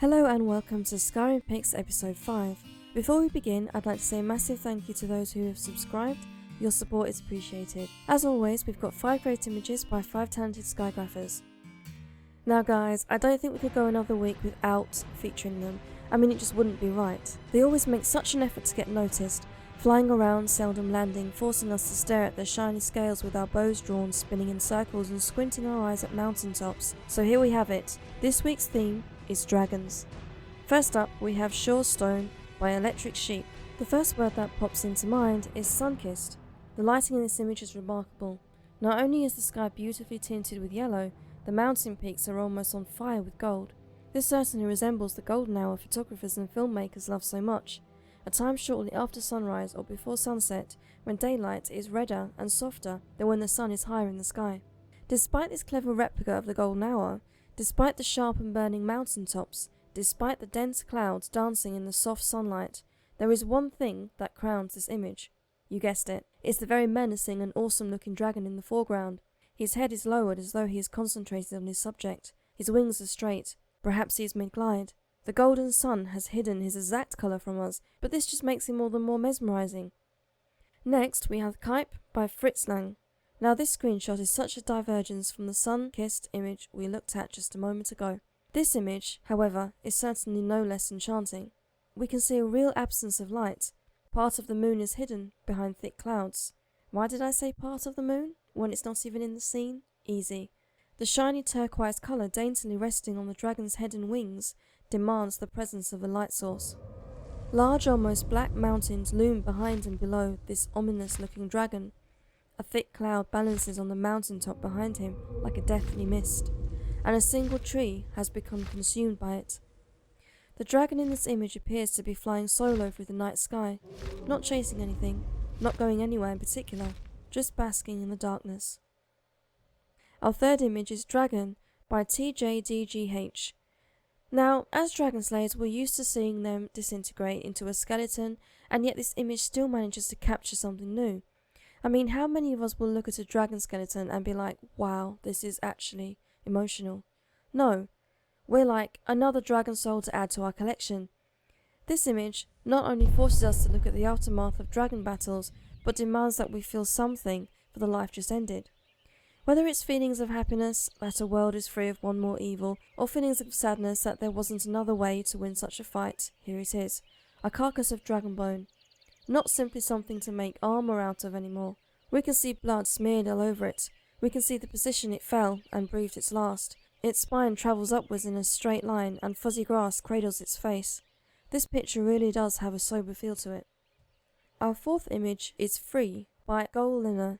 Hello and welcome to Skyrim Pix episode 5. Before we begin, I'd like to say a massive thank you to those who have subscribed. Your support is appreciated. As always, we've got 5 great images by 5 talented Skygraphers. Now guys, I don't think we could go another week without featuring them. I mean, it just wouldn't be right. They always make such an effort to get noticed, flying around, seldom landing, forcing us to stare at their shiny scales with our bows drawn, spinning in circles and squinting our eyes at mountaintops. So here we have it. This week's theme is dragons. First up, we have Sure Stone by Electric Sheep. The first word that pops into mind is sun-kissed. The lighting in this image is remarkable. Not only is the sky beautifully tinted with yellow, the mountain peaks are almost on fire with gold. This certainly resembles the golden hour photographers and filmmakers love so much, a time shortly after sunrise or before sunset when daylight is redder and softer than when the sun is higher in the sky. Despite this clever replica of the golden hour, despite the sharp and burning mountaintops, despite the dense clouds dancing in the soft sunlight, there is one thing that crowns this image. You guessed it, it's the very menacing and awesome looking dragon in the foreground. His head is lowered as though he is concentrated on his subject. His wings are straight, perhaps he is mid-glide. The golden sun has hidden his exact colour from us, but this just makes him all the more mesmerising. Next we have Kype by Tjdgh. Now this screenshot is such a divergence from the sun-kissed image we looked at just a moment ago. This image, however, is certainly no less enchanting. We can see a real absence of light. Part of the moon is hidden behind thick clouds. Why did I say part of the moon, when it's not even in the scene? Easy. The shiny turquoise colour daintily resting on the dragon's head and wings demands the presence of a light source. Large, almost black mountains loom behind and below this ominous-looking dragon. A thick cloud balances on the mountaintop behind him like a deathly mist, and a single tree has become consumed by it. The dragon in this image appears to be flying solo through the night sky, not chasing anything, not going anywhere in particular, just basking in the darkness. Our third image is Dragon by Tjdgh. Now, as dragon slayers, we're used to seeing them disintegrate into a skeleton, and yet this image still manages to capture something new. I mean, how many of us will look at a dragon skeleton and be like, wow, this is actually emotional? No, we're like, another dragon soul to add to our collection. This image not only forces us to look at the aftermath of dragon battles, but demands that we feel something for the life just ended. Whether it's feelings of happiness that a world is free of one more evil, or feelings of sadness that there wasn't another way to win such a fight, here it is, a carcass of dragon bone. Not simply something to make armour out of anymore. We can see blood smeared all over it. We can see the position it fell and breathed its last. Its spine travels upwards in a straight line and fuzzy grass cradles its face. This picture really does have a sober feel to it. Our fourth image is Free by Tjdgh.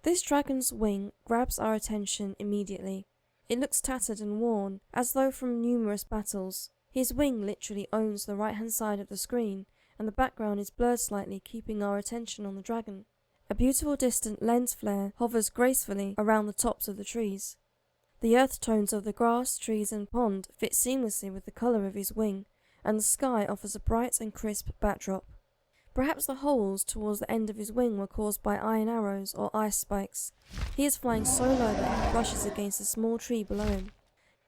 This dragon's wing grabs our attention immediately. It looks tattered and worn, as though from numerous battles. His wing literally owns the right hand side of the screen, and the background is blurred slightly, keeping our attention on the dragon. A beautiful distant lens flare hovers gracefully around the tops of the trees. The earth tones of the grass, trees and pond fit seamlessly with the colour of his wing, and the sky offers a bright and crisp backdrop. Perhaps the holes towards the end of his wing were caused by iron arrows or ice spikes. He is flying so low that he brushes against a small tree below him.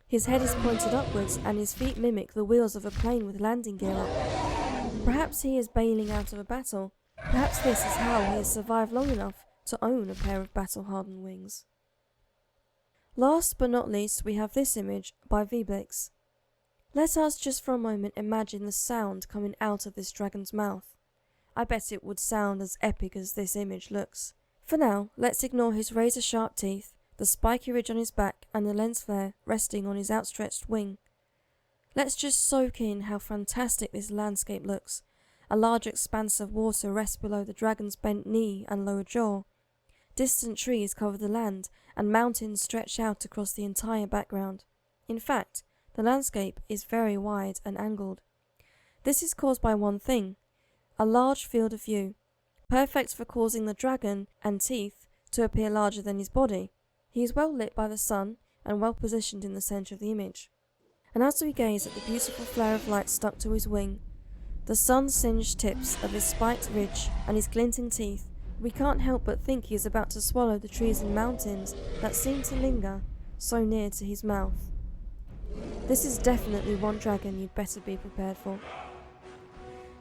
His head is pointed upwards and his feet mimic the wheels of a plane with landing gear up. Perhaps he is bailing out of a battle. Perhaps this is how he has survived long enough to own a pair of battle-hardened wings. Last but not least, we have this image by Vblix. Let us just for a moment imagine the sound coming out of this dragon's mouth. I bet it would sound as epic as this image looks. For now, let's ignore his razor-sharp teeth, the spiky ridge on his back and the lens flare resting on his outstretched wing. Let's just soak in how fantastic this landscape looks. A large expanse of water rests below the dragon's bent knee and lower jaw. Distant trees cover the land, and mountains stretch out across the entire background. In fact, the landscape is very wide and angled. This is caused by one thing: a large field of view, perfect for causing the dragon and teeth to appear larger than his body. He is well lit by the sun and well positioned in the centre of the image. And as we gaze at the beautiful flare of light stuck to his wing, the sun-singed tips of his spiked ridge and his glinting teeth, we can't help but think he is about to swallow the trees and mountains that seem to linger so near to his mouth. This is definitely one dragon you'd better be prepared for.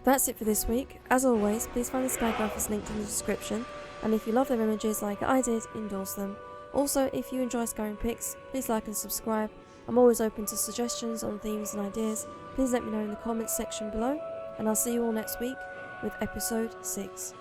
That's it for this week. As always, please find the Skygraphers linked in the description, and if you love their images like I did, endorse them. Also, if you enjoy Skyrim Pix, please like and subscribe. I'm always open to suggestions on themes and ideas. Please let me know in the comments section below, and I'll see you all next week with episode 6.